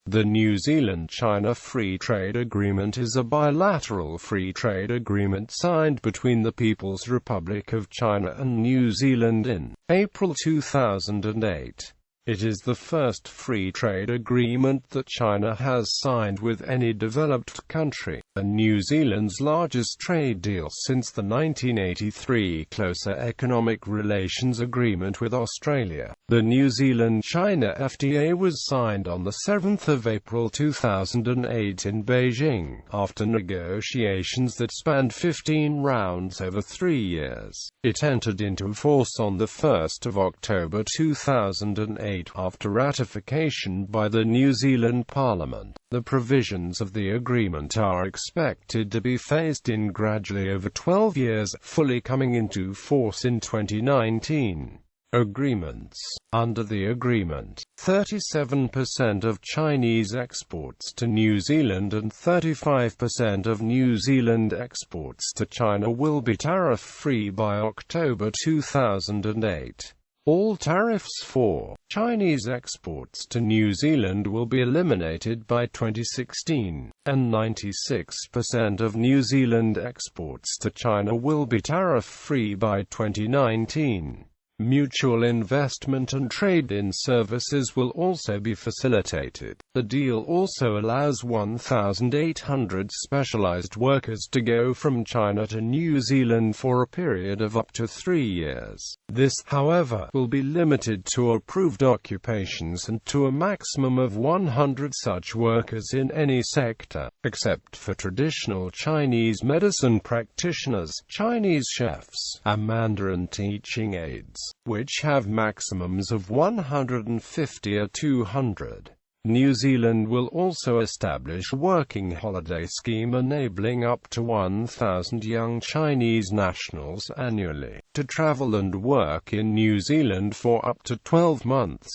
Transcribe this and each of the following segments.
The New Zealand-China Free Trade Agreement is a bilateral free trade agreement signed between the People's Republic of China and New Zealand in April 2008. It is the first free trade agreement that China has signed with any developed country, and New Zealand's largest trade deal since the 1983 Closer Economic Relations Agreement with Australia. The New Zealand-China FTA was signed on 7 April 2008 in Beijing, after negotiations that spanned 15 rounds over 3 years. It entered into force on 1 October 2008 after ratification by the New Zealand Parliament. The provisions of the agreement are expected to be phased in gradually over 12 years, fully coming into force in 2019. Agreements. Under the agreement, 37% of Chinese exports to New Zealand and 35% of New Zealand exports to China will be tariff-free by October 2008. All tariffs for Chinese exports to New Zealand will be eliminated by 2016, and 96% of New Zealand exports to China will be tariff-free by 2019. Mutual investment and trade in services will also be facilitated. The deal also allows 1,800 specialized workers to go from China to New Zealand for a period of up to 3 years. This, however, will be limited to approved occupations and to a maximum of 100 such workers in any sector, except for traditional Chinese medicine practitioners, Chinese chefs, and Mandarin teaching aides, which have maximums of 150 or 200. New Zealand will also establish a working holiday scheme enabling up to 1,000 young Chinese nationals annually to travel and work in New Zealand for up to 12 months.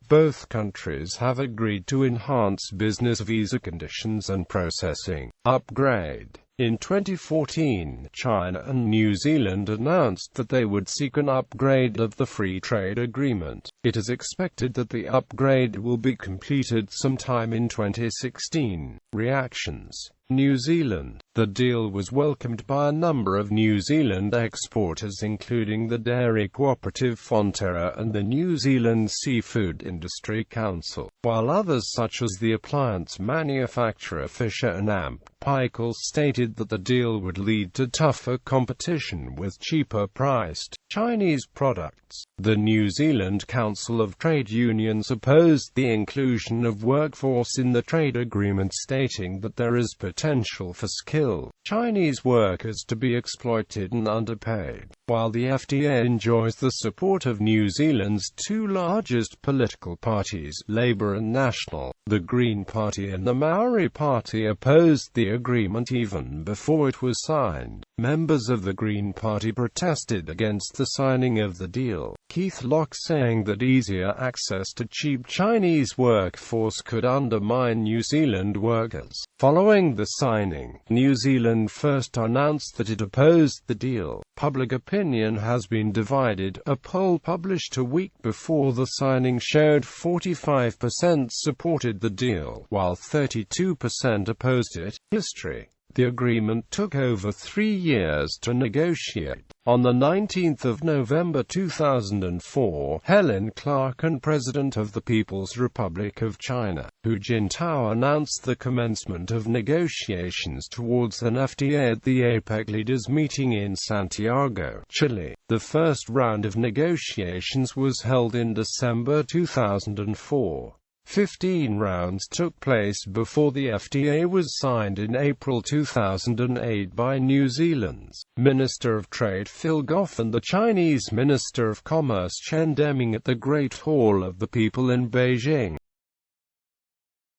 Both countries have agreed to enhance business visa conditions and processing upgrade. In 2014, China and New Zealand announced that they would seek an upgrade of the free trade agreement. It is expected that the upgrade will be completed sometime in 2016. Reactions. New Zealand. The deal was welcomed by a number of New Zealand exporters, including the dairy cooperative Fonterra and the New Zealand Seafood Industry Council, while others such as the appliance manufacturer Fisher and Paykel stated that the deal would lead to tougher competition with cheaper-priced Chinese products. The New Zealand Council of Trade Unions opposed the inclusion of workforce in the trade agreement, stating that there is potential for skilled Chinese workers to be exploited and underpaid. While the FTA enjoys the support of New Zealand's two largest political parties, Labour and National, the Green Party and the Maori Party opposed the agreement even before it was signed. Members of the Green Party protested against the signing of the deal, Keith Locke saying that easier access to cheap Chinese workforce could undermine New Zealand workers. Following the signing, New Zealand first announced that it opposed the deal. Public opinion has been divided. A poll published a week before the signing showed 45% supported the deal, while 32% opposed it. History. The agreement took over 3 years to negotiate. On 19 November 2004, Helen Clark and President of the People's Republic of China, Hu Jintao, announced the commencement of negotiations towards an FTA at the APEC leaders meeting in Santiago, Chile. The first round of negotiations was held in December 2004. 15 rounds took place before the FTA was signed in April 2008 by New Zealand's Minister of Trade Phil Goff and the Chinese Minister of Commerce Chen Deming at the Great Hall of the People in Beijing.